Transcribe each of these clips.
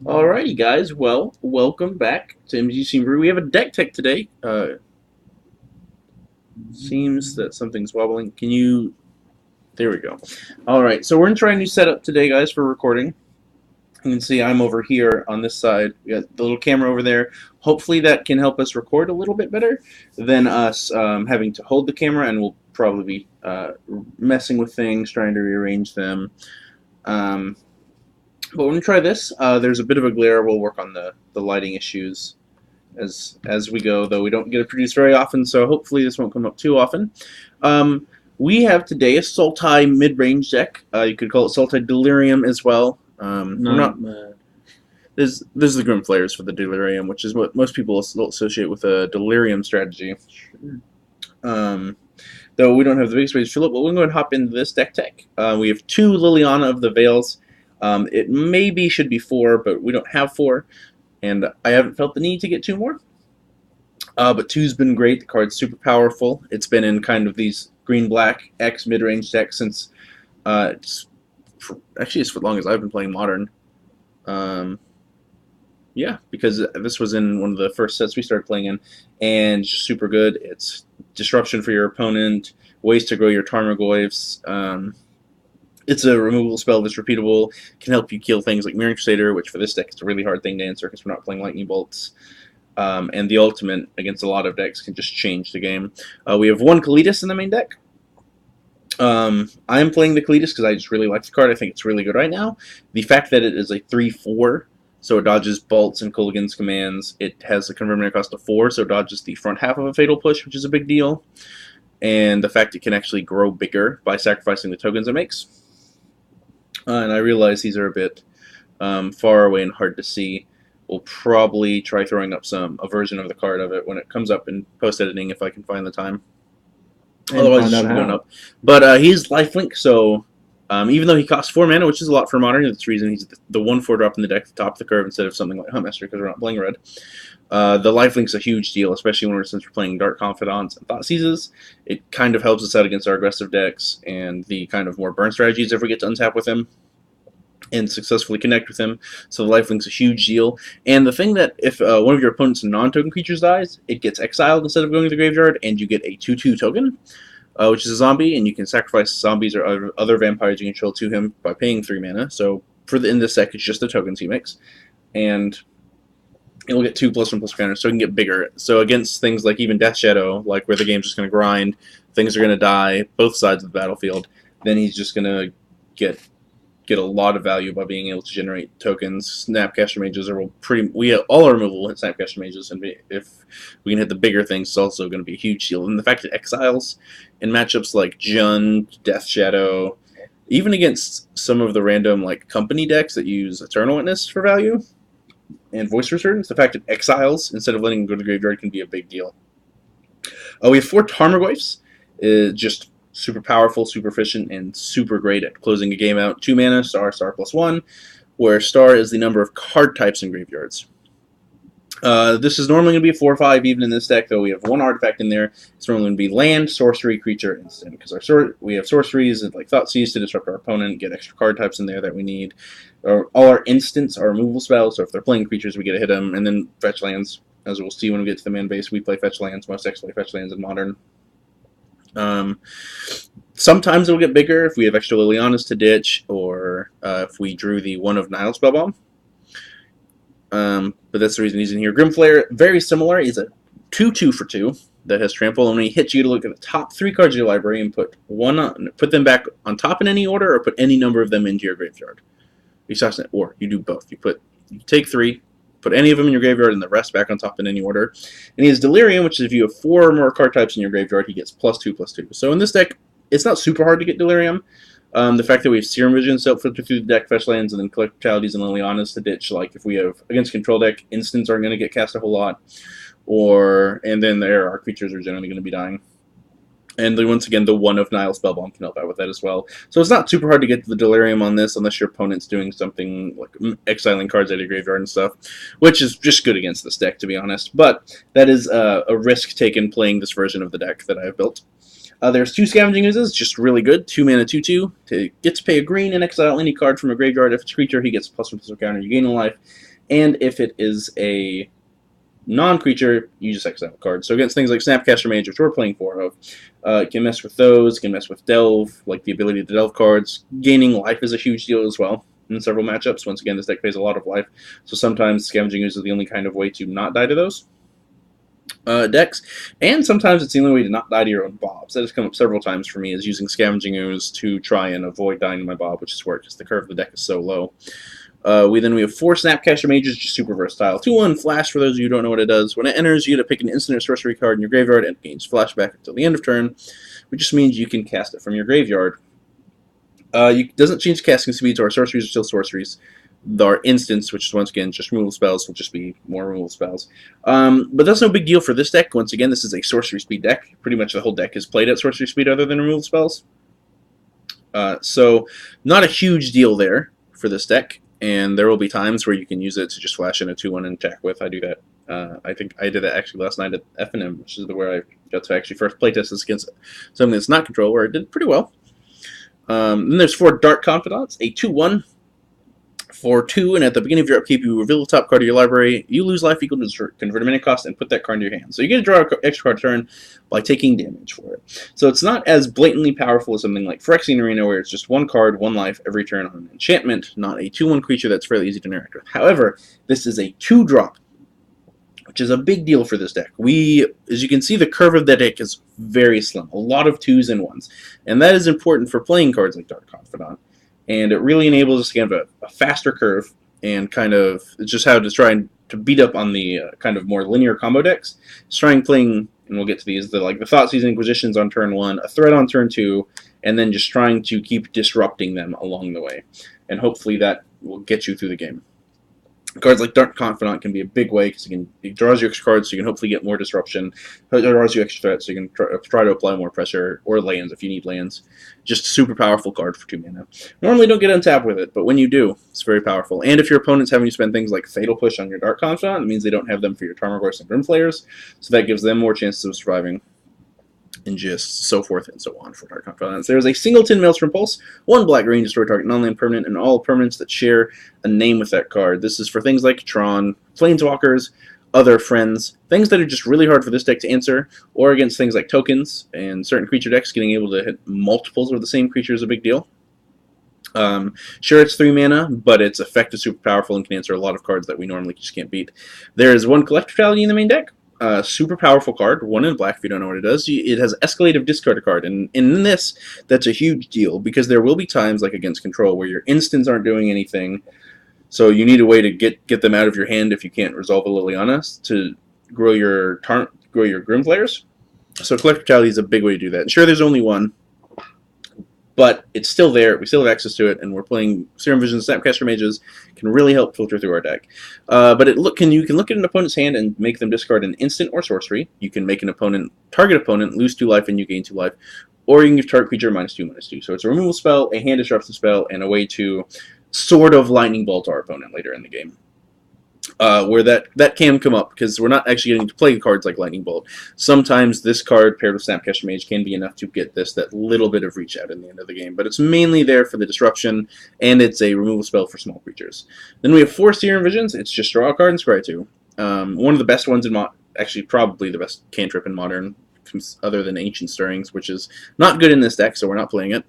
Alrighty, guys. Well, welcome back to MTG Brewery. We have a deck tech today. Seems that something's wobbling. Can you? There we go. All right, so we're gonna try a new setup today, guys, for recording. You can see I'm over here on this side. We got the little camera over there. Hopefully, that can help us record a little bit better than us having to hold the camera, and we'll probably be messing with things, trying to rearrange them. But when we try this, there's a bit of a glare. We'll work on the lighting issues as we go, though we don't get it produced very often, so hopefully this won't come up too often. We have today a Sultai Midrange deck. You could call it Sultai Delirium as well. This is the Grim Flayers for the Delirium, which is what most people associate with a Delirium strategy. Though we don't have the big space to fill it, but we're going to hop into this deck tech. We have 2 Liliana of the Veils. It maybe should be 4, but we don't have 4. And I haven't felt the need to get 2 more. But 2's been great. The card's super powerful. It's been in kind of these green-black X mid-range decks since actually as long as I've been playing Modern. Yeah, because this was in one of the first sets we started playing in, and just super good. It's disruption for your opponent, ways to grow your Tarmogoyfs. It's a removal spell that's repeatable, can help you kill things like Mirror Crusader, which for this deck is a really hard thing to answer because we're not playing Lightning Bolts. And the ultimate against a lot of decks can just change the game. We have 1 Kalitas in the main deck. I am playing the Kalitas because I just really like the card. I think it's really good right now. The fact that it is a 3/4, so it dodges Bolts and Kulligan's commands. It has a conversion cost of 4, so it dodges the front half of a Fatal Push, which is a big deal. And the fact it can actually grow bigger by sacrificing the tokens it makes. And I realize these are a bit far away and hard to see. We'll probably try throwing up a version of the card of it when it comes up in post-editing if I can find the time. Otherwise, it should be going up. But he's lifelink, so even though he costs 4 mana, which is a lot for Modern, that's the reason he's the 1/4 drop in the deck at the top of the curve instead of something like Huntmaster because we're not playing red. The lifelink's a huge deal, especially since we're playing Dark Confidants and Thoughtseizes. It kind of helps us out against our aggressive decks and the kind of more burn strategies if we get to untap with him and successfully connect with him. So the lifelink's a huge deal. And the thing that if one of your opponent's non-token creatures dies, it gets exiled instead of going to the graveyard, and you get a 2/2 token, which is a zombie, and you can sacrifice zombies or other vampires you control to him by paying 3 mana. So in this deck, it's just the tokens he makes. And it'll get 2+1/+1 counters, so it can get bigger. So against things like even Death Shadow, like where the game's just going to grind, things are going to die, both sides of the battlefield, then he's just going to get a lot of value by being able to generate tokens. Snapcaster Mages are we have all our removal in Snapcaster Mages, and if we can hit the bigger things, it's also going to be a huge shield. And the fact that exiles in matchups like Jund, Death Shadow, even against some of the random like company decks that use Eternal Witness for value and Voice Resurgence, the fact that exiles instead of letting them go to the graveyard can be a big deal. We have 4 Tarmogoyfs, just super powerful, super efficient, and super great at closing a game out. 2 mana, star +1, where star is the number of card types in graveyards. This is normally going to be a 4/5 even in this deck, though we have 1 artifact in there. It's normally going to be land, sorcery, creature, instant, because we have sorceries and like Thoughtseize to disrupt our opponent, get extra card types in there that we need. All our instants are removal spells, so if they're playing creatures, we get to hit them, and then fetch lands. As we'll see when we get to the man base, we play fetch lands. Most decks play fetch lands in Modern. Sometimes it'll get bigger if we have extra Lilianas to ditch, or if we drew the 1 of Nihil Spellbomb. But that's the reason he's in here. Grimflayer, very similar. He's a 2/2 for 2 that has trample, and when he hits you to look at the top 3 cards of your library and put them back on top in any order, or put any number of them into your graveyard. Or you do both. You take 3. Put any of them in your graveyard and the rest back on top in any order. And he has Delirium, which is if you have 4 or more card types in your graveyard, he gets +2/+2. So in this deck, it's not super hard to get Delirium. The fact that we have Serum Visions to filter through the deck, fetch lands, and then Collective Brutalities and Lilianas to ditch, like if we have against control deck, instants aren't going to get cast a whole lot. And then our creatures are generally going to be dying. And then once again, the 1 of Nihil Spellbomb can help out with that as well. So it's not super hard to get the Delirium on this unless your opponent's doing something like exiling cards out of your graveyard and stuff, which is just good against this deck, to be honest. But that is a risk taken playing this version of the deck that I have built. There's 2 Scavenging Oozes, just really good. 2 mana, 2/2. To get to pay a green and exile any card from a graveyard. If it's a creature, he gets +1/+1 counter. You gain a life. And if it is a non-creature, you just exile a card. So against things like Snapcaster Mage, which we're playing 4 of, can mess with those. Can mess with Delve, like the ability to Delve cards. Gaining life is a huge deal as well in several matchups. Once again, this deck pays a lot of life, so sometimes Scavenging Ooze is the only kind of way to not die to those decks, and sometimes it's the only way to not die to your own Bobs. That has come up several times for me, is using Scavenging Ooze to try and avoid dying to my Bob, which is work because the curve of the deck is so low. We have 4 Snapcaster Mages, just super versatile. 2/1 Flash, for those of you who don't know what it does. When it enters, you get to pick an instant or sorcery card in your graveyard, and it gains flashback until the end of turn, which just means you can cast it from your graveyard. It doesn't change casting speeds, or sorceries are still sorceries. Our instants, which is once again just removal spells, will just be more removal spells. But that's no big deal for this deck. Once again, this is a sorcery speed deck. Pretty much the whole deck is played at sorcery speed other than removal spells. So not a huge deal there for this deck, and there will be times where you can use it to just flash in a 2/1 and attack with. I do that. I think I did that actually last night at F&M, which is where I got to actually first playtest this against something that's not control, where I did pretty well. Then there's 4 Dark Confidants, a 2/1 for 2, and at the beginning of your upkeep, you reveal the top card of your library. You lose life equal to convert a mana cost and put that card into your hand. So you get to draw an extra card a turn by taking damage for it. So it's not as blatantly powerful as something like Phyrexian Arena, where it's just 1 card, 1 life every turn on an enchantment, not a 2/1 creature that's fairly easy to interact with. However, this is a 2-drop, which is a big deal for this deck. As you can see, the curve of the deck is very slim. A lot of 2s and 1s. And that is important for playing cards like Dark Confidant. And it really enables us to get a faster curve, and kind of it's just how to try and to beat up on the kind of more linear combo decks. Just trying playing, and we'll get to these, the Thoughtseize Inquisitions on turn 1, a Threat on turn 2, and then just trying to keep disrupting them along the way. And hopefully that will get you through the game. Cards like Dark Confidant can be a big way, because it draws you extra cards, so you can hopefully get more disruption. It draws you extra threats, so you can try to apply more pressure, or lands if you need lands. Just a super powerful card for 2 mana. Normally don't get untapped with it, but when you do, it's very powerful. And if your opponent's having you spend things like Fatal Push on your Dark Confidant, it means they don't have them for your Tarmogoyfs and Grimflayers, so that gives them more chances of surviving, and just so forth and so on for Dark Confidants. There is a singleton Maelstrom Pulse, 1 black-green, destroy target non-land permanent, and all permanents that share a name with that card. This is for things like Tron, Planeswalkers, other friends, things that are just really hard for this deck to answer, or against things like tokens, and certain creature decks getting able to hit multiples of the same creature is a big deal. Sure, it's 3 mana, but its effect is super powerful and can answer a lot of cards that we normally just can't beat. There is 1 Collective Brutality in the main deck. Super powerful card, 1 in black if you don't know what it does. It has escalative discard a card, and in this, that's a huge deal, because there will be times, like against control, where your instants aren't doing anything, so you need a way to get them out of your hand if you can't resolve a Liliana to grow your Grimflayers. So Collective Brutality is a big way to do that. And sure, there's only 1, but it's still there. We still have access to it, and we're playing Serum Visions, Snapcaster Mages, can really help filter through our deck. But you can look at an opponent's hand and make them discard an instant or sorcery. You can make an target opponent, lose 2 life and you gain 2 life. Or you can give target creature -2/-2. So it's a removal spell, a hand disruption spell, and a way to sort of lightning bolt our opponent later in the game. Where that can come up, because we're not actually getting to play cards like Lightning Bolt. Sometimes this card paired with Snapcaster Mage can be enough to get that little bit of reach out in the end of the game, but it's mainly there for the disruption, and it's a removal spell for small creatures. Then we have 4 Serum Visions. It's just draw a card and scry 2. One of the best ones in actually probably the best cantrip in Modern, other than Ancient Stirrings, which is not good in this deck, so we're not playing it.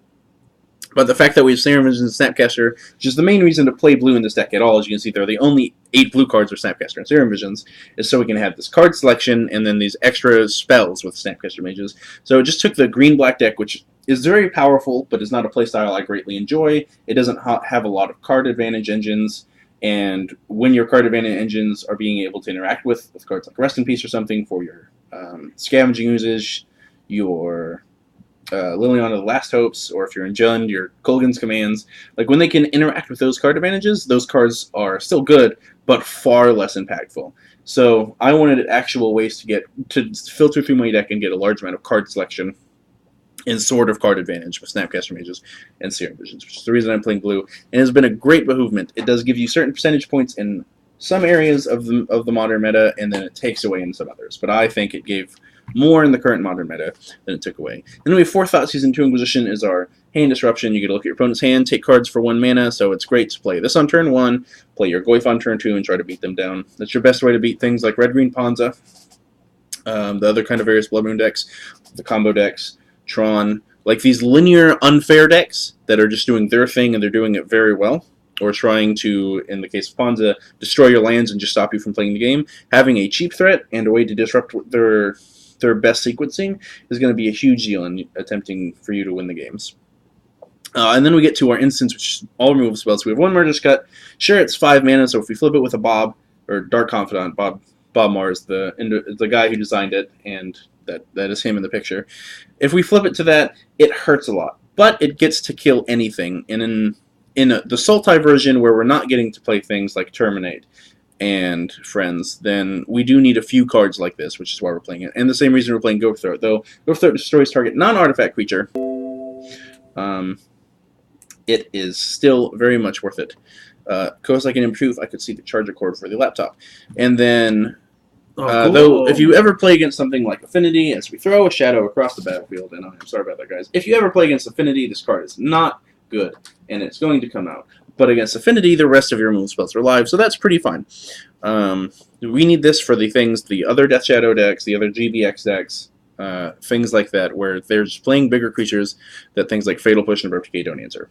But the fact that we have Serum Visions and Snapcaster, which is the main reason to play blue in this deck at all, as you can see, there are the only 8 blue cards for Snapcaster and Serum Visions, is so we can have this card selection and then these extra spells with Snapcaster Mages. So it just took the green-black deck, which is very powerful, but is not a playstyle I greatly enjoy. It doesn't have a lot of card advantage engines, and when your card advantage engines are being able to interact with cards like Rest in Peace or something for your Scavenging Oozes, your Liliana the Last Hopes, or if you're in Jund, your Kolgan's Commands. Like, when they can interact with those card advantages, those cards are still good, but far less impactful. So I wanted actual ways to filter through my deck and get a large amount of card selection and sort of card advantage with Snapcaster Mages and Serum Visions, which is the reason I'm playing blue. And it's been a great behoovement. It does give you certain percentage points in some areas of the modern meta, and then it takes away in some others. But I think it gave more in the current Modern meta than it took away. Then we have 4 Thoughtseize and 2 Inquisition is our hand disruption. You get to look at your opponent's hand, take cards for 1 mana, so it's great to play this on turn 1, play your Goyf on turn 2, and try to beat them down. That's your best way to beat things like Red-Green Ponza, the other kind of various Blood Moon decks, the combo decks, Tron, like these linear unfair decks that are just doing their thing and they're doing it very well, or trying to, in the case of Ponza, destroy your lands and just stop you from playing the game. Having a cheap threat and a way to disrupt their best sequencing is going to be a huge deal in attempting for you to win the games. And then we get to our instance, which is all removal spells. So we have 1 Murderous Cut. Sure, it's 5 mana, so if we flip it with a Bob, or Dark Confidant, Bob Mars, the guy who designed it, and that is him in the picture. If we flip it to that, it hurts a lot. But it gets to kill anything. And in the Sultai version, where we're not getting to play things like Terminate and Friends, then we do need a few cards like this, which is why we're playing it. And the same reason we're playing Ghost Throat, though Ghost Throat destroys target non-artifact creature. It is still very much worth it. Because I can improve, I could see the charger cord for the laptop. And then, cool. though, if you ever play against something like Affinity, as we throw a shadow across the battlefield, and I'm sorry about that, guys. If you ever play against Affinity, this card is not good, and it's going to come out. But against Affinity, the rest of your removal spells are live, so that's pretty fine. We need this for the other Death Shadow decks, the other GBX decks, things like that, where they're just playing bigger creatures that things like Fatal Push and Abrupt Decay don't answer.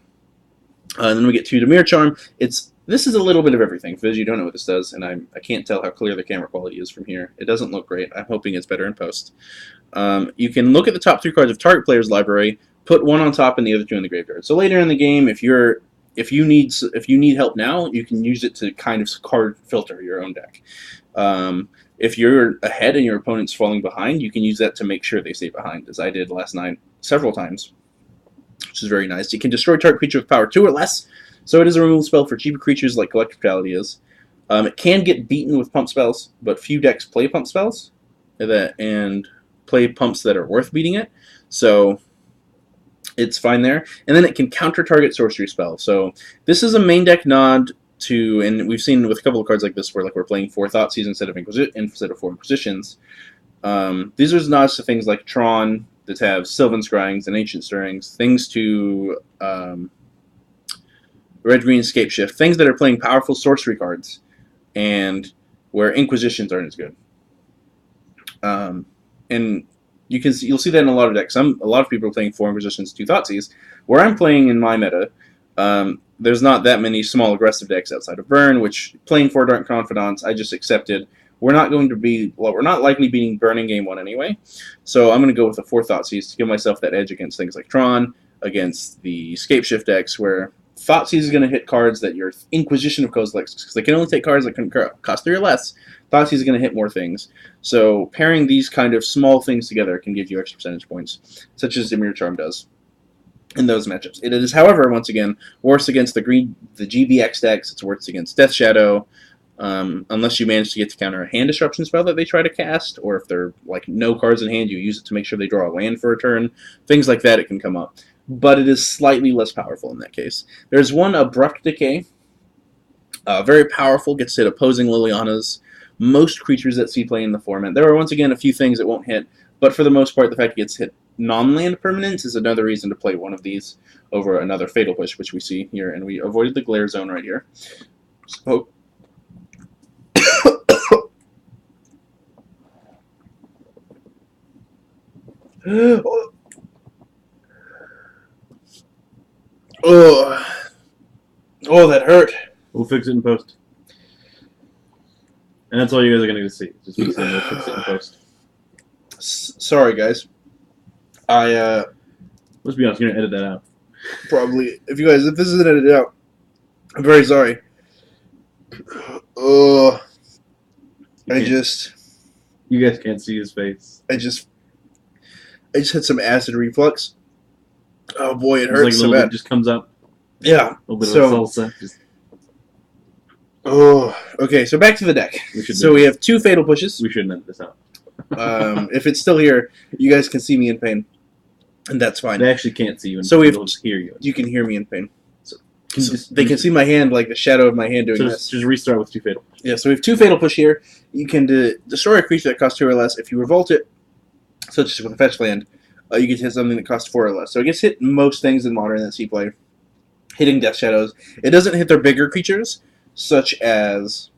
And then we get to Dimir Charm. This is a little bit of everything. For those of you who don't know what this does, and I can't tell how clear the camera quality is from here. It doesn't look great. I'm hoping it's better in post. You can look at the top 3 cards of target player's library, put 1 on top and the other 2 in the graveyard. So later in the game, if you need help now, you can use it to kind of card filter your own deck. If you're ahead and your opponent's falling behind, you can use that to make sure they stay behind, as I did last night several times, which is very nice. You can destroy target creature with power 2 or less, so it is a removal spell for cheaper creatures like Collective Brutality is. It can get beaten with pump spells, but few decks play pump spells and play pumps that are worth beating it, so it's fine there. And then it can counter target sorcery spell. So this is a main deck nod to, and we've seen with a couple of cards like this where we're playing 4 Thoughtseize instead of 4 Inquisitions. These are nods to things like Tron that have Sylvan Scryings and Ancient Stirrings, things to Red-Green Escape Shift, things that are playing powerful sorcery cards, and where Inquisitions aren't as good. And you'll see that in a lot of decks. A lot of people are playing 4 Inquisitions, 2 Thoughtseize. Where I'm playing in my meta, there's not that many small aggressive decks outside of Burn, which playing 4 Dark Confidants, I just accepted. We're not likely beating Burn in game 1 anyway, so I'm going to go with the 4 Thoughtseize to give myself that edge against things like Tron, against the Escape Shift decks, where Thoughtseize is going to hit cards that your Inquisition of Kozeleck, because they can only take cards that can cost 3 or less. Thoughtseize is going to hit more things. So pairing these kind of small things together can give you extra percentage points, such as Dimir Charm does in those matchups. It is, however, once again, worse against the GBX decks. It's worse against Death Shadow, unless you manage to get to counter a hand disruption spell that they try to cast, or if they're like no cards in hand, you use it to make sure they draw a land for a turn. Things like that, it can come up. But it is slightly less powerful in that case. There's one Abrupt Decay. Very powerful, gets hit opposing Lilianas. Most creatures that see play in the format. There are, once again, a few things that won't hit, but for the most part, the fact it gets hit non-land permanents is another reason to play one of these over another Fatal Push, which we see here, and we avoided the glare zone right here. So, oh, that hurt. We'll fix it in post. And that's all you guys are going to see. Just fix it, we'll fix it in post. Sorry, guys. Let's be honest, you're going to edit that out. Probably. If this isn't edited out, I'm very sorry. You guys can't see his face. I just had some acid reflux. Oh boy, it hurts like so bad. It just comes up. Yeah. A little bit of salsa. Okay, so back to the deck. We have 2 Fatal Pushes. We shouldn't edit this out. If it's still here, you guys can see me in pain, and that's fine. They actually can't see you, they'll just hear you. You can hear me in pain. They can see my hand, like the shadow of my hand doing this. Just restart with 2 Fatal. Yeah, so we have 2 Fatal Push here. You can destroy a creature that costs 2 or less. If you revolt it, such as with a fetch land, you get to hit something that costs 4 or less. So it gets hit most things in Modern that see play, hitting Death Shadows. It doesn't hit their bigger creatures, such as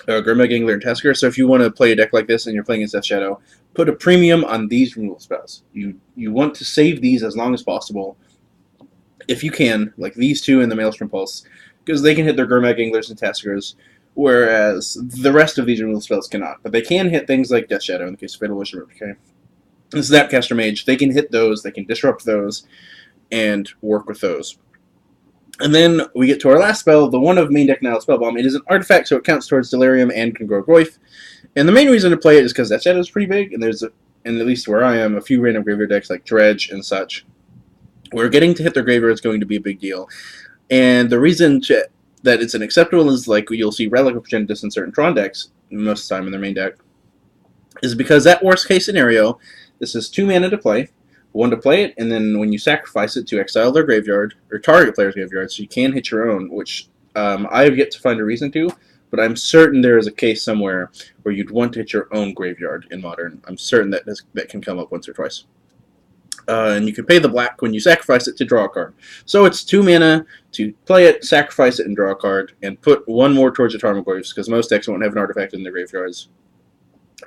Grimdag Angler and Tesker. So if you want to play a deck like this and you're playing as Death Shadow, put a premium on these removal spells. You want to save these as long as possible, if you can, like these two and the Maelstrom Pulse, because they can hit their Grimdag Anglers and Teskers, whereas the rest of these removal spells cannot. But they can hit things like Death Shadow in the case of Fatal Wish or okay. And Snapcaster Mage, they can hit those, they can disrupt those, and work with those. And then we get to our last spell, the one of main deck Nihil Spellbomb. It is an artifact, so it counts towards Delirium and can grow Goyf. And the main reason to play it is because Death Shadow is pretty big, and there's, and at least where I am, a few random graveyard decks like Dredge and such, where getting to hit their graveyard is going to be a big deal. And the reason that it's an acceptable is, like you'll see Relic of Progenitus in certain Tron decks, most of the time in their main deck, is because that worst case scenario, this is 2 mana to play, 1 to play it, and then when you sacrifice it to exile their graveyard, or target player's graveyard, so you can hit your own, which I have yet to find a reason to, but I'm certain there is a case somewhere where you'd want to hit your own graveyard in Modern. I'm certain that can come up once or twice. And you can pay the black when you sacrifice it to draw a card. So it's 2 mana to play it, sacrifice it, and draw a card, and put 1 more towards your Tarmogoyfs, because most decks won't have an artifact in their graveyards.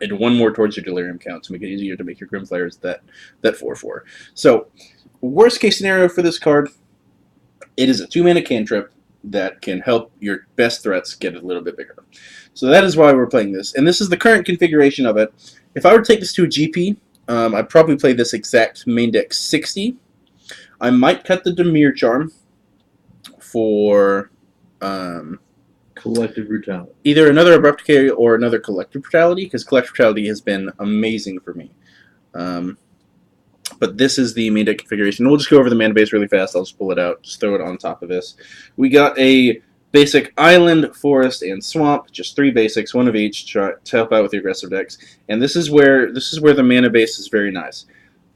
And 1 more towards your Delirium count to make it easier to make your Grim players that 4/4. So, worst case scenario for this card, it is a 2 mana cantrip that can help your best threats get a little bit bigger. So that is why we're playing this. And this is the current configuration of it. If I were to take this to a GP, I'd probably play this exact main deck 60. I might cut the Dimir Charm for Collective Brutality. Either another Abrupt Decay or another Collective Brutality, because Collective Brutality has been amazing for me. But this is the main deck configuration. We'll just go over the mana base really fast. I'll just pull it out, just throw it on top of this. We got a basic Island, Forest, and Swamp, just 3 basics, 1 of each, to help out with the aggressive decks. And this is where the mana base is very nice.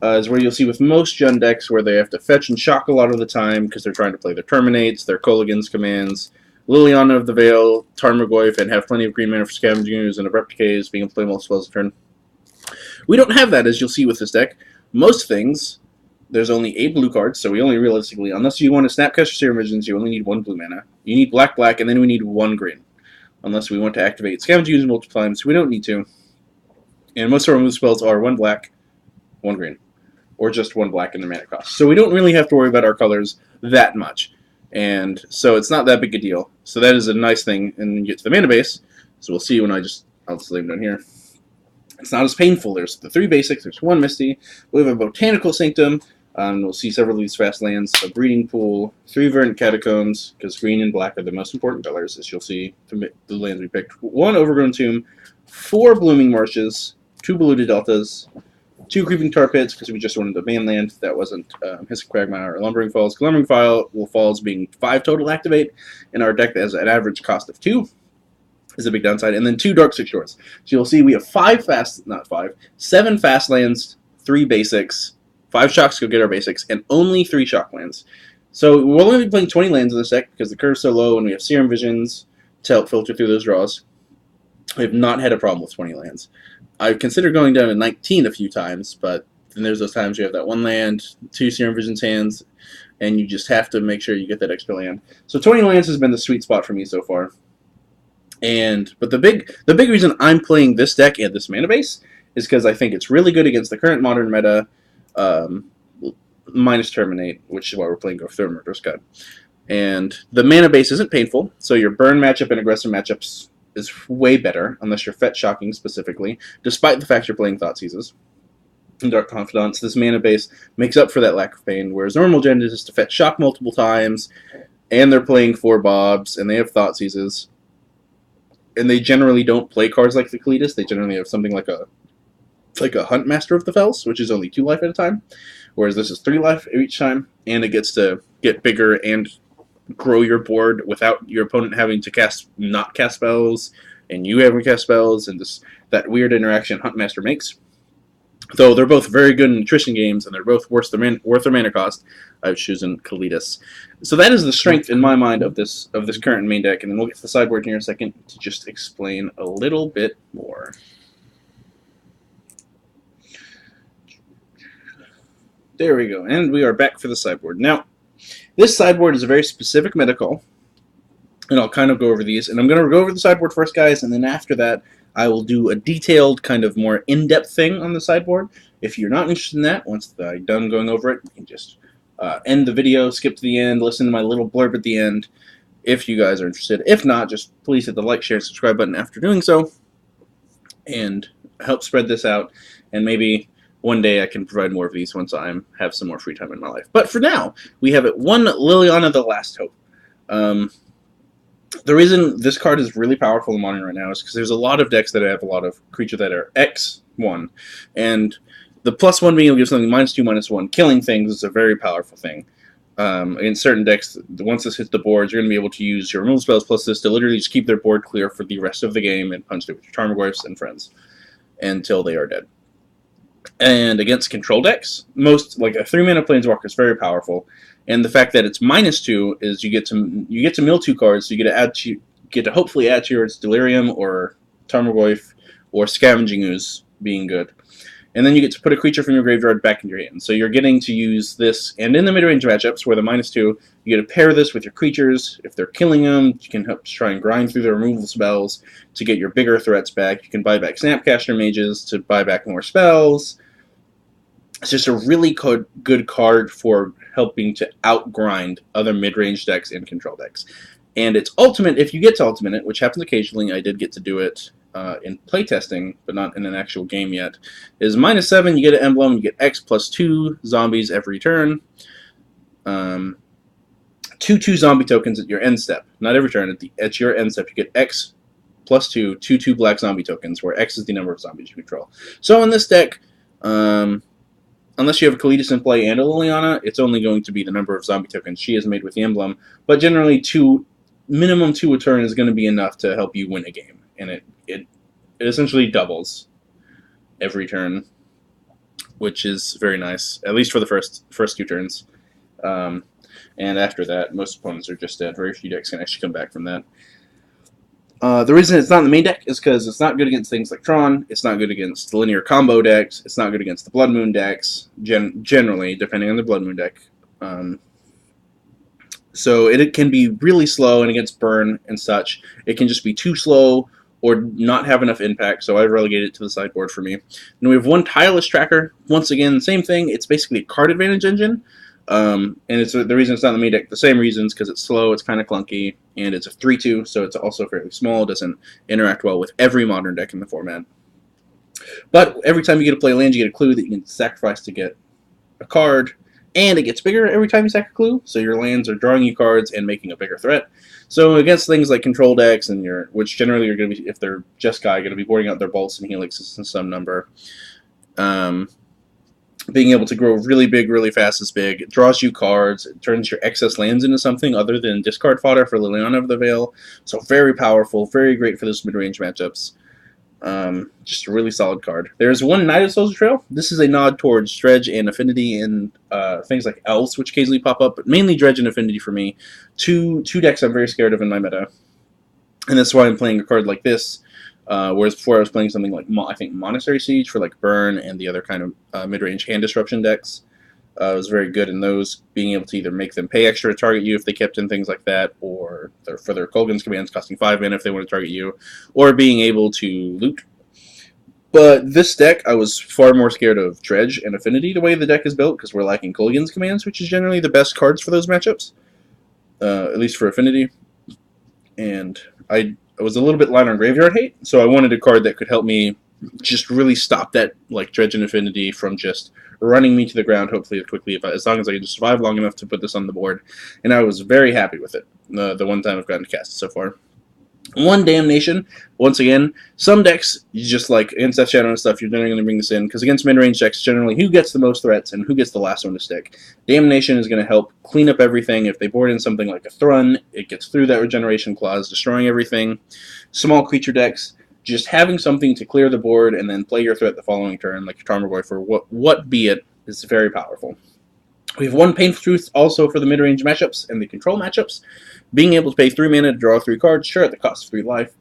Is where you'll see with most Jund decks where they have to fetch and shock a lot of the time because they're trying to play their Terminates, their Kolaghan's commands, Liliana of the Veil, Tarmogoyf, and have plenty of green mana for Scavenging Ooze and Abrupt Decays, being able to play multiple spells a turn. We don't have that, as you'll see with this deck. Most things, there's only 8 blue cards, so we only realistically, unless you want to Snapcaster Serum Visions, you only need 1 blue mana. You need black, black, and then we need 1 green. Unless we want to activate Scavenging Ooze multiple times, we don't need to. And most of our remove spells are 1 black, 1 green. Or just 1 black in their mana cost. So we don't really have to worry about our colors that much. And so it's not that big a deal. So that is a nice thing. And you get to the mana base. So we'll see when I'll just lay them down here. It's not as painful. There's the 3 basics. There's 1 Misty. We have a Botanical Sanctum. We'll see several of these fast lands. A Breeding Pool. 3 Verdant Catacombs, because green and black are the most important colors, as you'll see from the lands we picked. 1 Overgrown Tomb. 4 Blooming Marshes. 2 Polluted Deltas. 2 Creeping Tarpits, because we just wanted a man land that wasn't Hissing Quagmire or Lumbering Falls. Lumbering Falls being 5 total activate, in our deck that has an average cost of 2 is a big downside. And then 2 Darkslick Shores. So you'll see we have 7 fast lands, 3 basics, 5 shocks to go get our basics, and only 3 shock lands. So we'll only be playing 20 lands in this deck because the curve's so low, and we have Serum Visions to help filter through those draws. We have not had a problem with 20 lands. I've considered going down to 19 a few times, but then there's those times you have that 1 land, 2 Serum Visions hands, and you just have to make sure you get that extra land. So 20 lands has been the sweet spot for me so far. But the big reason I'm playing this deck and this mana base is because I think it's really good against the current Modern meta, minus Terminate, which is why we're playing Go through Murderous Cut. And the mana base isn't painful, so your burn matchup and aggressive matchups is way better, unless you're fetch shocking specifically, despite the fact you're playing Thoughtseizes and Dark Confidants. This mana base makes up for that lack of pain, whereas normal Gen is to fetch shock multiple times, and they're playing 4 Bobs, and they have Thoughtseizes, and they generally don't play cards like the Kalitas. They generally have something like a Hunt Master of the Fells, which is only 2 life at a time, whereas this is 3 life each time, and it gets to get bigger and grow your board without your opponent having to not cast spells, and you having to cast spells, and that weird interaction Huntmaster makes. Though they're both very good in attrition games, and they're both worth their mana cost, I've chosen Kalitas. So that is the strength in my mind of this current main deck, and then we'll get to the sideboard here in a second to just explain a little bit more. There we go. And we are back for the sideboard. Now, this sideboard is a very specific meta call, and I'll kind of go over these. And I'm going to go over the sideboard first, guys, and then after that, I will do a detailed, kind of more in-depth thing on the sideboard. If you're not interested in that, once I'm done going over it, you can just end the video, skip to the end, listen to my little blurb at the end, if you guys are interested. If not, just please hit the like, share, and subscribe button after doing so, and help spread this out, and maybe one day I can provide more of these once I have some more free time in my life. But for now, we have it one Liliana the Last Hope. The reason this card is really powerful in Modern right now is because there's a lot of decks that have a lot of creatures that are X1, and the +1 being able to give something -2/-1, killing things is a very powerful thing. In certain decks, once this hits the boards, you're going to be able to use your removal spells plus this to literally just keep their board clear for the rest of the game and punch it with your Tarmogoyfs and friends until they are dead. And against control decks, most like a 3-mana Planeswalker is very powerful, and the fact that it's -2 is you get to mill 2 cards, so you get to hopefully add to yours Delirium or Tarmogoyf or Scavenging Ooze being good. And then you get to put a creature from your graveyard back in your hand. So you're getting to use this, and in the mid-range matchups where the -2, you get to pair this with your creatures. If they're killing them, you can help try and grind through the removal spells to get your bigger threats back. You can buy back Snapcaster Mages to buy back more spells. It's just a really good card for helping to outgrind other mid-range decks and control decks. And it's ultimate if you get to ultimate it, which happens occasionally. I did get to do it in playtesting, but not in an actual game yet, is -7, you get an emblem, you get X +2 zombies every turn. 2/2 zombie tokens at your end step. Not every turn, at your end step you get X +2, 2/2 black zombie tokens, where X is the number of zombies you control. So in this deck, unless you have a Kalitas in play and a Liliana, it's only going to be the number of zombie tokens she has made with the emblem, but generally minimum 2 a turn is going to be enough to help you win a game. And it essentially doubles every turn, which is very nice, at least for the first 2 turns. And after that, most opponents are just dead. Very few decks can actually come back from that. The reason it's not in the main deck is because it's not good against things like Tron, it's not good against the linear combo decks, it's not good against the Blood Moon decks, generally, depending on the Blood Moon deck. So it can be really slow, and against burn and such, it can just be too slow or not have enough impact, so I relegated it to the sideboard for me. And we have one Tireless Tracker. Once again, same thing. It's basically a card advantage engine, and it's the reason it's not in the main deck. The same reasons, because it's slow, it's kind of clunky, and it's a 3/2, so it's also fairly small. It doesn't interact well with every modern deck in the format. But every time you get to play a land, you get a clue that you can sacrifice to get a card, and it gets bigger every time you sack a clue, so your lands are drawing you cards and making a bigger threat. So against things like control decks, which generally are going to be, if they're Jeskai, going to be boarding out their bolts and helixes in some number, being able to grow really big, really fast is big. It draws you cards, it turns your excess lands into something other than discard fodder for Liliana of the Veil. So very powerful, very great for those mid-range matchups. Just a really solid card. There's one Knight of Souls Trail. This is a nod towards Dredge and Affinity and things like Elves, which occasionally pop up, but mainly Dredge and Affinity for me. Two decks I'm very scared of in my meta. And that's why I'm playing a card like this, whereas before I was playing something like, I think, Monastery Siege for like Burn and the other kind of mid-range hand disruption decks. It was very good in those, being able to either make them pay extra to target you if they kept in things like that, or for their Kolgan's commands costing 5 mana if they want to target you, or being able to loot. But this deck, I was far more scared of Dredge and Affinity the way the deck is built, because we're lacking Kolgan's commands, which is generally the best cards for those matchups, at least for Affinity. And I was a little bit light on Graveyard Hate, so I wanted a card that could help me just really stop that, like Dredge and Affinity, from just running me to the ground, hopefully quickly, as long as I can just survive long enough to put this on the board. And I was very happy with it, the one time I've gotten to cast it so far. One Damnation, once again, some decks, just like Ancestral Shadow and stuff, you're generally going to bring this in, because against mid-range decks, generally, who gets the most threats and who gets the last one to stick. Damnation is going to help clean up everything. If they board in something like a Thrun, it gets through that regeneration clause, destroying everything. Small creature decks, just having something to clear the board and then play your threat the following turn, like your Tarmogoyf for what be it, is very powerful. We have one Painful Truth also for the mid-range matchups and the control matchups. Being able to pay 3 mana to draw 3 cards, sure, at the cost of 3 life,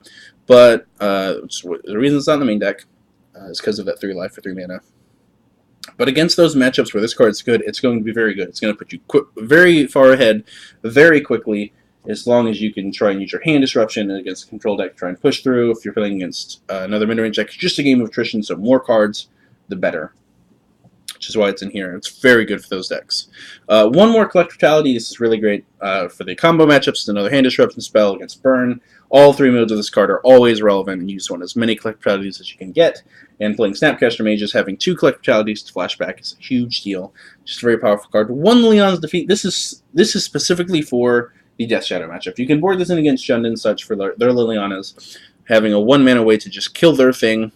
but the reason it's not in the main deck is because of that 3 life for 3 mana. But against those matchups where this card's good, it's going to be very good. It's going to put you very far ahead very quickly, as long as you can try and use your hand disruption against a control deck to try and push through. If you're playing against another mid-range deck, it's just a game of attrition, so more cards, the better. Which is why it's in here. It's very good for those decks. One more Collective Brutality. This is really great for the combo matchups. It's another hand disruption spell against burn. All 3 modes of this card are always relevant, and you just want as many Collective Brutalities as you can get. And playing Snapcaster Mages, having 2 Collective Brutalities to flashback is a huge deal. Just a very powerful card. 1 Liliana's Defeat. This is specifically for the Death Shadow matchup. You can board this in against Jund and such for their Lilianas, having a 1-mana way to just kill their thing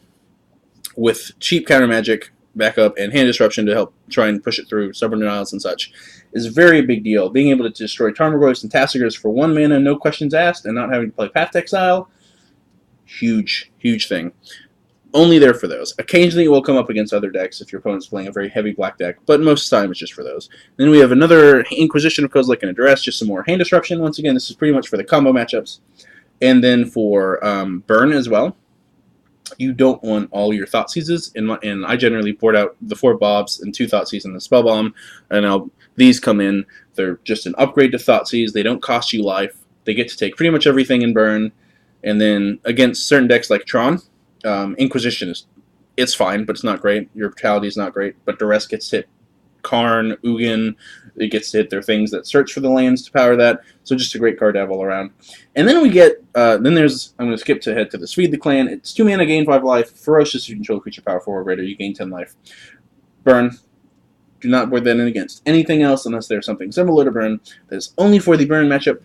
with cheap counter magic, backup, and hand disruption to help try and push it through stubborn denials and such is a very big deal. Being able to destroy Tarmogoyfs and Tassigars for 1 mana, no questions asked, and not having to play Path to Exile, huge thing. Only there for those. Occasionally it will come up against other decks if your opponent's playing a very heavy black deck, but most of the time it's just for those. Then we have another Inquisition of Kozeleck and a Duress, just some more hand disruption. Once again, this is pretty much for the combo matchups. And then for burn as well. You don't want all your Thought Seizes, and I generally board out the 4 Bobs and 2 Thought Seize and the Spellbomb, and these come in. They're just an upgrade to Thought Seize. They don't cost you life. They get to take pretty much everything in burn, and then against certain decks like Tron, Inquisition it's fine, but it's not great. Your Brutality is not great, but Duress gets hit. Karn, Ugin, it gets to hit their things that search for the lands to power that. So just a great card to have all around. And then we get, I'm going to skip to head to the Feed the Clan. It's 2 mana, gain 5 life. Ferocious, you control a creature power 4 or greater, you gain 10 life. Burn. Do not board that in against anything else unless there's something similar to burn. That is only for the burn matchup.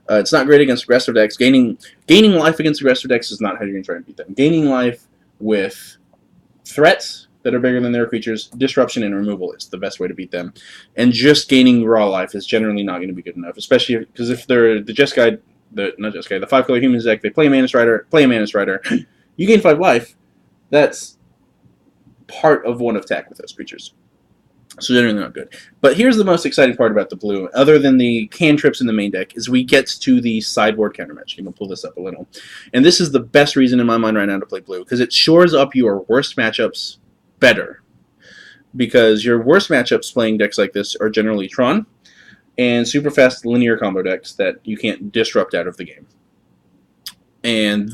It's not great against aggressive decks. Gaining life against aggressive decks is not how you're going to try and beat them. Gaining life with threats that are bigger than their creatures, disruption and removal is the best way to beat them. And just gaining raw life is generally not going to be good enough, especially because if they're the 5-color humans deck, they play a Mana Strider, you gain 5 life, that's part of 1 attack with those creatures. So generally not good. But here's the most exciting part about the blue, other than the cantrips in the main deck, is we get to the sideboard counter match. I'm going to pull this up a little. And this is the best reason in my mind right now to play blue, because it shores up your worst matchups better, because your worst matchups playing decks like this are generally Tron and super fast linear combo decks that you can't disrupt out of the game, and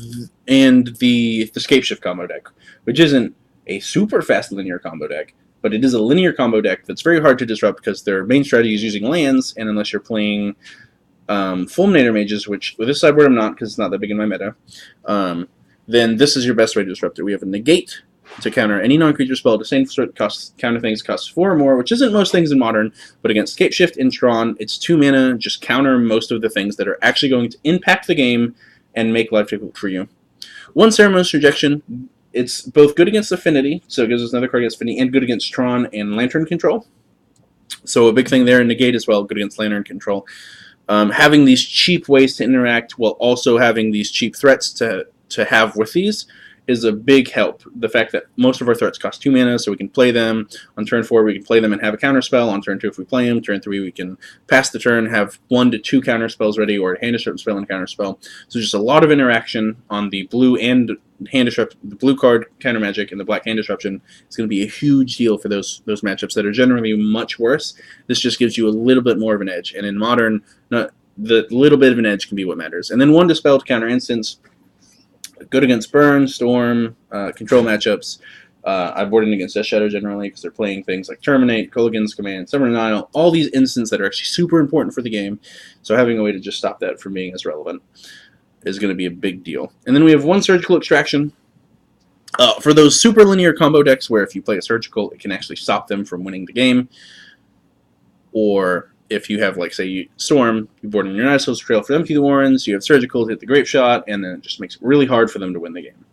the Scapeshift combo deck, which isn't a super fast linear combo deck, but it is a linear combo deck that's very hard to disrupt because their main strategy is using lands, and unless you're playing Fulmnator Mages, which with this sideboard I'm not because it's not that big in my meta, then this is your best way to disrupt it. We have a Negate to counter any non-creature spell. The same counter things costs 4 or more, which isn't most things in Modern, but against Scapeshift in Tron, it's 2 mana, just counter most of the things that are actually going to impact the game and make life difficult for you. 1 Ceremonious Rejection, it's both good against Affinity, so it gives us another card against Affinity, and good against Tron and Lantern Control. So a big thing there in Negate as well, good against Lantern Control. Having these cheap ways to interact while also having these cheap threats to have with these is a big help. The fact that most of our threats cost 2 mana, so we can play them. On turn 4, we can play them and have a counterspell. On turn 2, if we play them, turn 3, we can pass the turn, have 1 to 2 counterspells ready, or a hand disrupt spell and counterspell. So just a lot of interaction on the blue and hand disrupt, the blue card counter magic and the black hand disruption. It's going to be a huge deal for those matchups that are generally much worse. This just gives you a little bit more of an edge, and in Modern, the little bit of an edge can be what matters. And then 1 Dispel to counter instants. Good against Burn, Storm, control matchups. I board in against Death Shadow generally because they're playing things like Terminate, Kolaghan's Command, Summon Nihil, all these instants that are actually super important for the game. So having a way to just stop that from being as relevant is going to be a big deal. And then we have 1 Surgical Extraction. For those super linear combo decks where if you play a Surgical, it can actually stop them from winning the game. Or if you have, like, say, Storm, you board in your Night Souls Trail for Empty the Warrens, you have Surgical to hit the Grape Shot, and then it just makes it really hard for them to win the game.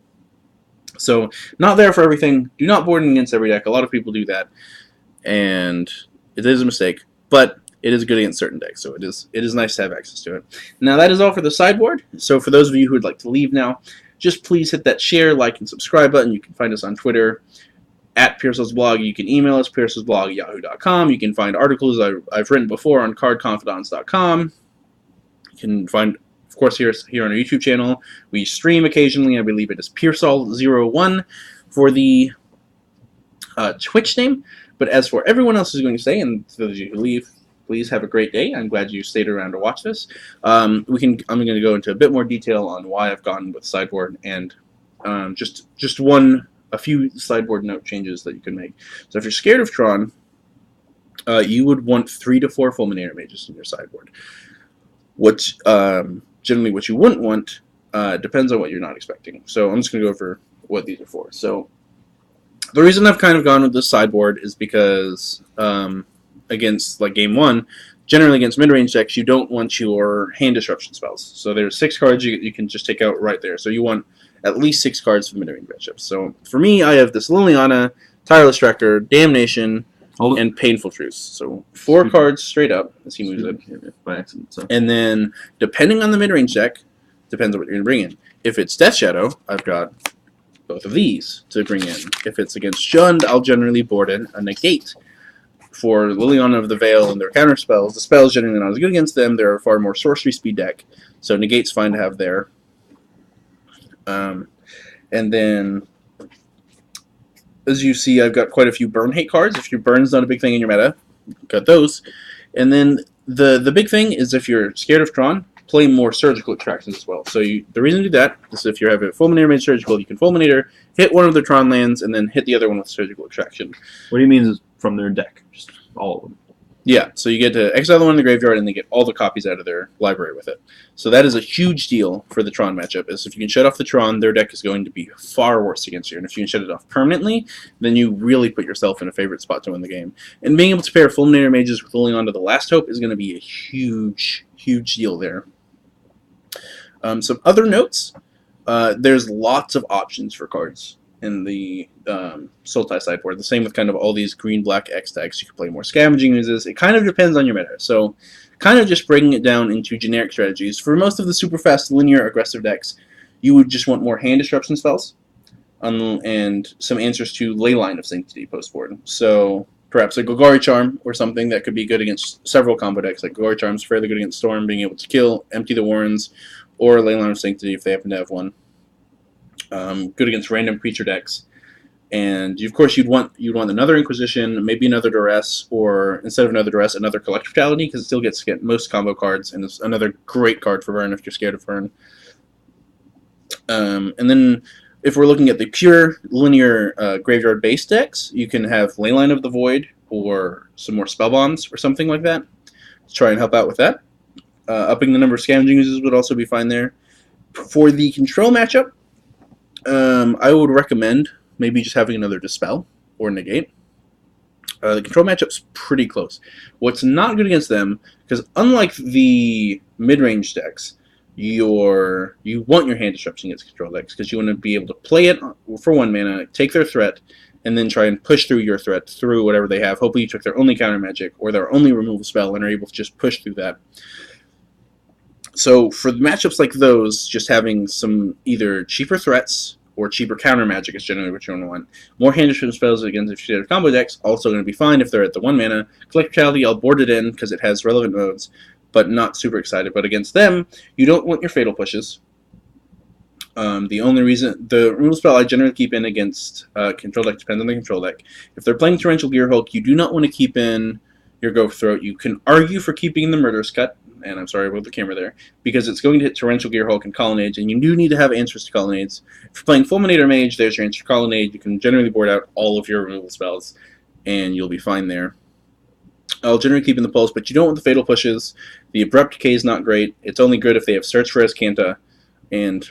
So, not there for everything. Do not board in against every deck. A lot of people do that, and it is a mistake, but it is good against certain decks, so it is nice to have access to it. Now, that is all for the sideboard. So, for those of you who would like to leave now, just please hit that share, like, and subscribe button. You can find us on Twitter, at PearsallsBlog. You can email us, pearsallsblog@yahoo.com. You can find articles I've written before on cardconfidants.com. You can find, of course, here on our YouTube channel. We stream occasionally. I believe it is Pearsall01 for the Twitch name. But as for everyone else who's going to stay, and those of you who leave, please have a great day. I'm glad you stayed around to watch this. I'm going to go into a bit more detail on why I've gone with sideboard and just a few sideboard note changes that you can make. So if you're scared of Tron, you would want 3 to 4 fulmniator mages in your sideboard. What generally what you wouldn't want depends on what you're not expecting. So I'm just going to go over what these are for. So the reason I've kind of gone with this sideboard is because against like game 1, generally against mid-range decks, you don't want your hand disruption spells. So there's 6 cards you can just take out right there. So you want at least 6 cards for mid-range matchups. So for me, I have this Liliana, Tireless Tracker, Damnation, and Painful Truce. So 4 cards straight up as he moves it. By accident, so. And then, depending on the mid-range deck, depends on what you're going to bring in. If it's Death Shadow, I've got both of these to bring in. If it's against Jund, I'll generally board in a Negate. For Liliana of the Veil and their counter spells, the spells generally not as good against them. They're a far more sorcery speed deck, so Negate's fine to have there. And then, as you see, I've got quite a few burn hate cards. If your burn's not a big thing in your meta, got those. And then the big thing is if you're scared of Tron, play more surgical extractions as well. So the reason to do that is if you have a fulminator made surgical, you can fulminator, hit one of the Tron lands, and then hit the other one with surgical extraction. What do you mean is from their deck? Just all of them? Yeah, so you get to exile the one in the graveyard, and they get all the copies out of their library with it. So that is a huge deal for the Tron matchup, is if you can shut off the Tron, their deck is going to be far worse against you. And if you can shut it off permanently, then you really put yourself in a favorite spot to win the game. And being able to pair Fulminator Mages with holding on to the Last Hope is going to be a huge, huge deal there. Some other notes, there's lots of options for cards in the Sultai sideboard. The same with kind of all these green-black X decks. You can play more Scavenging Oozes. It kind of depends on your meta. So kind of just breaking it down into generic strategies. For most of the super fast, linear, aggressive decks, you would just want more hand disruption spells and some answers to Leyline of Sanctity post-board. So perhaps a Golgari Charm or something that could be good against several combo decks. Like Golgari Charm's fairly good against Storm, being able to kill, empty the Warrens, or Leyline of Sanctity if they happen to have one. Good against random creature decks, and of course you'd want another Inquisition, maybe another Duress, or instead of another Duress, another Collective Brutality, because it still gets to get most combo cards, and it's another great card for burn if you're scared of burn. And then if we're looking at the pure linear graveyard base decks, you can have Leyline of the Void or some more Spellbombs or something like that to try and help out with that. Upping the number of Scavenging Oozes would also be fine there. For the control matchup, I would recommend maybe just having another Dispel or Negate. The control matchup's pretty close. What's not good against them, because unlike the mid-range decks, you want your hand disruption against control decks, because you want to be able to play it for 1 mana, take their threat, and then try and push through your threat through whatever they have. Hopefully you took their only counter magic or their only removal spell and are able to just push through that. So for the matchups like those, just having some either cheaper threats or cheaper counter magic is generally what you want. More hand disruption spells against if you have combo decks, also going to be fine if they're at the 1 mana. Collective Brutality, I'll board it in because it has relevant modes, but not super excited. But against them, you don't want your fatal pushes. The only reason, the removal spell I generally keep in against control deck depends on the control deck. If they're playing Torrential Gearhulk, you do not want to keep in your Go Throat. You can argue for keeping the Murderous Cut, and I'm sorry about the camera there, because it's going to hit Torrential Gearhulk and Colonnades, and you do need to have answers to Colonnades. If you're playing Fulminator Mage, there's your answer to Colonnade. You can generally board out all of your removal spells, and you'll be fine there. I'll generally keep in the Pulse, but you don't want the Fatal Pushes. The Abrupt Decay is not great. It's only good if they have Search for Azcanta, and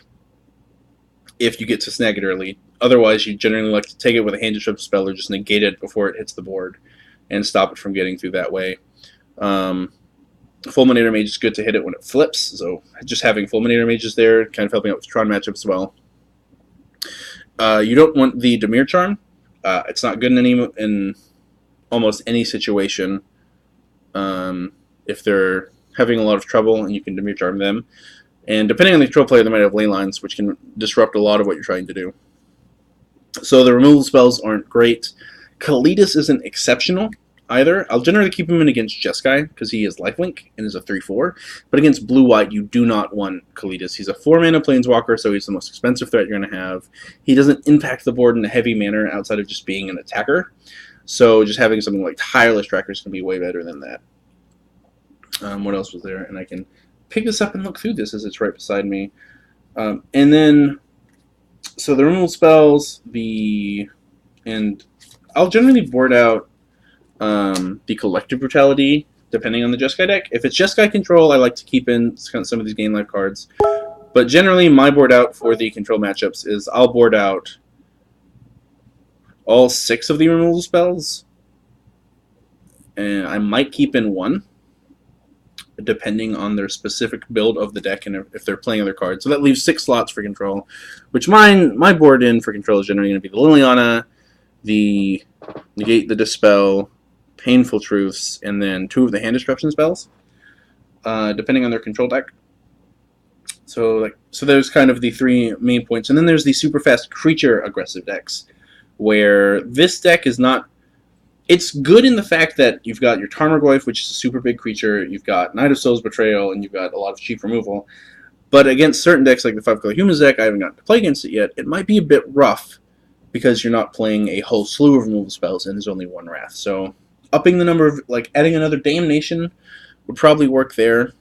if you get to snag it early. Otherwise, you generally like to take it with a hand disruption spell or just negate it before it hits the board and stop it from getting through that way. Fulminator Mage is good to hit it when it flips, so just having Fulminator Mages there, kind of helping out with Tron matchups as well. You don't want the Dimir Charm. It's not good in almost any situation if they're having a lot of trouble and you can Dimir Charm them. And depending on the control player, they might have ley lines, which can disrupt a lot of what you're trying to do. So the removal spells aren't great. Kalitas isn't exceptional either. I'll generally keep him in against Jeskai because he is lifelink and is a 3/4. But against blue-white, you do not want Kalitas. He's a 4-mana planeswalker, so he's the most expensive threat you're going to have. He doesn't impact the board in a heavy manner outside of just being an attacker. So just having something like Tireless Tracker is going to be way better than that. What else was there? And I can pick this up and look through this as it's right beside me. And then, so the removal spells, and I'll generally board out the Collective Brutality, depending on the Jeskai deck. If it's Jeskai control, I like to keep in some of these gain life cards. But generally, my board out for the control matchups is I'll board out all 6 of the removal spells, and I might keep in 1, depending on their specific build of the deck and if they're playing other cards. So that leaves 6 slots for control, which my board in for control is generally going to be the Liliana, the Negate the Dispel, Painful Truths, and then 2 of the hand disruption spells, depending on their control deck. So there's kind of the 3 main points. And then there's the super fast creature aggressive decks, where this deck is not... It's good in the fact that you've got your Tarmogoyf, which is a super big creature, you've got Knight of Souls Betrayal, and you've got a lot of cheap removal. But against certain decks, like the 5-color Humans deck, I haven't gotten to play against it yet, it might be a bit rough, because you're not playing a whole slew of removal spells, and there's only 1 Wrath. So upping the number of... like, adding another Damnation would probably work there.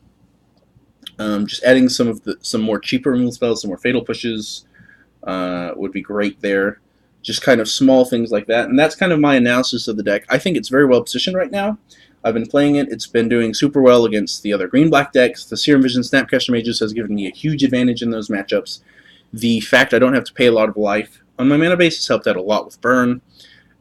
Just adding some more cheaper removal spells, some more Fatal Pushes would be great there. Just kind of small things like that. And that's kind of my analysis of the deck. I think it's very well positioned right now. I've been playing it. It's been doing super well against the other green-black decks. The Serum Visions, Snapcaster Mages has given me a huge advantage in those matchups. The fact I don't have to pay a lot of life on my mana base has helped out a lot with burn.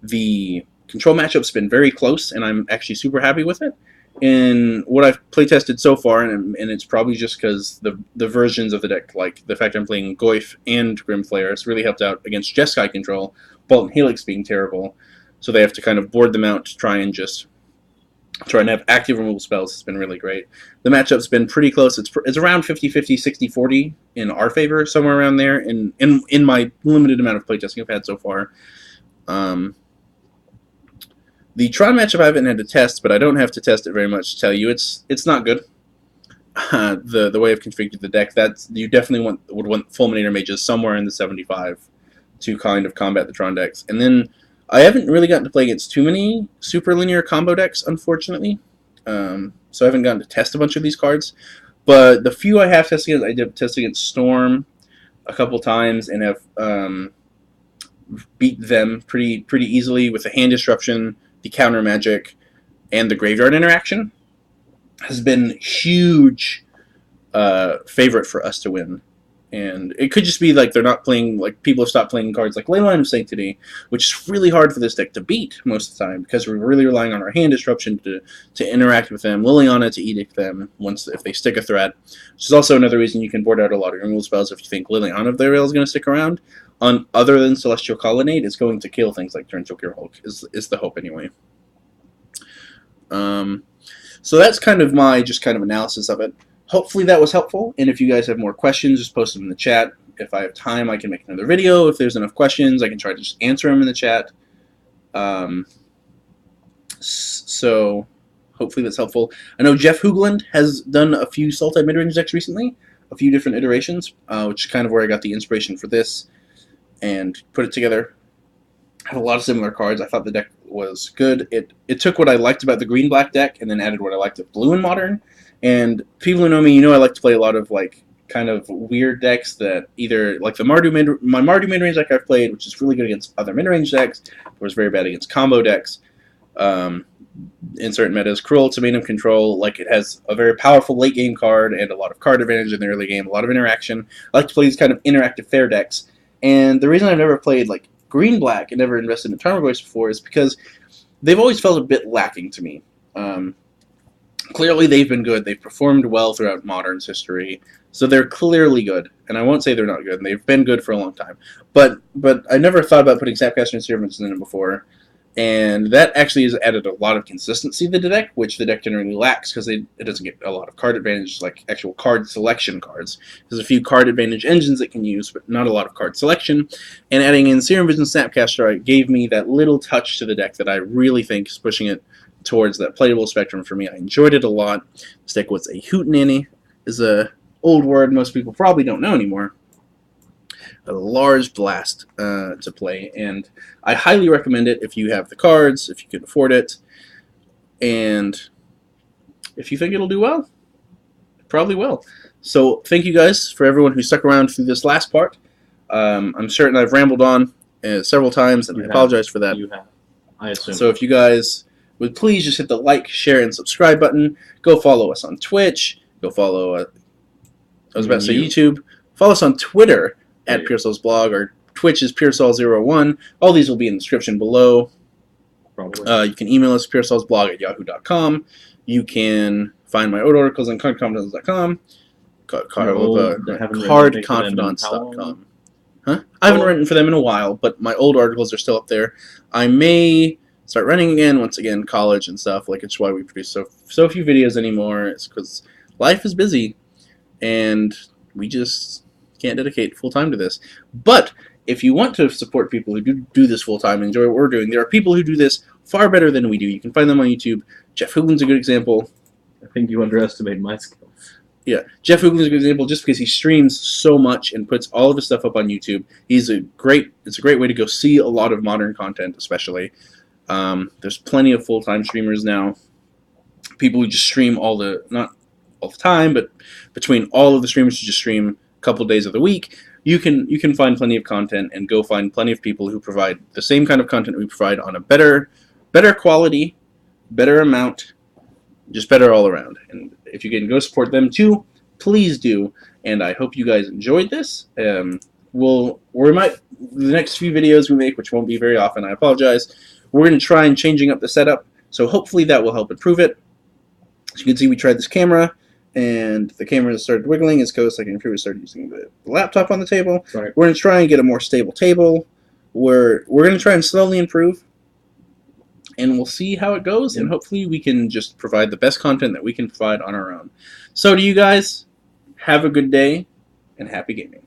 The control matchup's been very close, and I'm actually super happy with it. In what I've playtested so far, and it's probably just because the versions of the deck, like the fact I'm playing Goyf and Grimflayer, has really helped out against Jeskai control, Bolt and Helix being terrible, so they have to kind of board them out to try and have active removal spells. It's been really great. The matchup's been pretty close. It's around 50-50, 60-40 in our favor, somewhere around there, in my limited amount of playtesting I've had so far. The Tron matchup I haven't had to test, but I don't have to test it very much to tell you it's not good. The way I've configured the deck, you definitely would want Fulminator Mages somewhere in the 75 to kind of combat the Tron decks. And then I haven't really gotten to play against too many super linear combo decks, unfortunately. So I haven't gotten to test a bunch of these cards. But the few I have tested against, I did test against Storm a couple times and have beat them pretty easily with the hand disruption, the counter magic, and the graveyard interaction. Has been huge favorite for us to win. And it could just be like they're not playing, like people have stopped playing cards like Leyline of Sanctity, which is really hard for this deck to beat most of the time because we're really relying on our hand disruption to interact with them, Liliana to edict them if they stick a threat, which is also another reason you can board out a lot of removal spells if you think Liliana of the Rail is going to stick around. Other than Celestial Colonnade, is going to kill things like Turnchoker Hulk, is the hope anyway. So that's kind of my analysis of it. Hopefully that was helpful, and if you guys have more questions, just post them in the chat. If I have time, I can make another video. If there's enough questions, I can try to just answer them in the chat. So hopefully that's helpful. I know Jeff Hoogland has done a few Sultai Midrange decks recently, a few different iterations, which is kind of where I got the inspiration for this and put it together. I have a lot of similar cards. I thought the deck was good. It took what I liked about the green-black deck and then added what I liked of blue and modern. And people who know me, I like to play a lot of kind of weird decks that either like my Mardu midrange deck I've played, which is really good against other midrange decks, but was very bad against combo decks. In certain metas, Cruel Ultimatum Control, it has a very powerful late game card and a lot of card advantage in the early game, a lot of interaction. I like to play these kind of interactive fair decks. And the reason I've never played green-black and never invested in Tarmogoyfs before is because they've always felt a bit lacking to me. Clearly they've been good. They've performed well throughout Modern's history. So they're clearly good. And I won't say they're not good. They've been good for a long time. But I never thought about putting Snapcaster and Serum Visions in it before. And that actually has added a lot of consistency to the deck, which the deck generally lacks because it doesn't get a lot of card advantage, like actual card selection cards. There's a few card advantage engines it can use, but not a lot of card selection. And adding in Serum Visions Snapcaster gave me that little touch to the deck that I really think is pushing it towards that playable spectrum for me. I enjoyed it a lot. This deck was a hootenanny, is a old word most people probably don't know anymore. a large blast to play, and I highly recommend it if you have the cards, if you can afford it, and if you think it'll do well. It probably will. So thank you guys for everyone who stuck around through this last part. I'm certain I've rambled on several times, and I apologize for that. You have. I assume. So if you guys would please just hit the like, share, and subscribe button. Go follow us on Twitch. Go follow, I was about to say YouTube. Follow us on Twitter at PureSoulsBlog. Our Twitch is PureSoul01. All these will be in the description below. Probably. You can email us puresoulsblog@yahoo.com. You can find my old articles on cardconfidants.com. Cardconfidants.com. Huh? I haven't written for them in a while, but my old articles are still up there. I may start running again, once again, college and stuff. Like, it's why we produce so few videos anymore. It's because life is busy, and we just can't dedicate full time to this. But if you want to support people who do this full time and enjoy what we're doing, there are people who do this far better than we do. You can find them on YouTube. Jeff Hoogland's a good example. I think you underestimate my skills. Yeah, Jeff Hoogland's a good example just because he streams so much and puts all of his stuff up on YouTube. It's a great way to go see a lot of modern content, especially. There's plenty of full-time streamers now. People who just stream not all the time, but between all of the streamers who just stream a couple days of the week, you can find plenty of content and go find plenty of people who provide the same kind of content we provide on a better quality, better amount, just better all around. And if you can go support them too, please do. And I hope you guys enjoyed this. The next few videos we make, which won't be very often, I apologize, we're going to try and changing up the setup. So hopefully that will help improve it. As you can see, we tried this camera, and the camera started wiggling as Kozeleck and Improve started using the laptop on the table. Right. We're going to try and get a more stable table. We're going to try and slowly improve, and we'll see how it goes, and hopefully we can just provide the best content that we can provide on our own. So to you guys, have a good day, and happy gaming.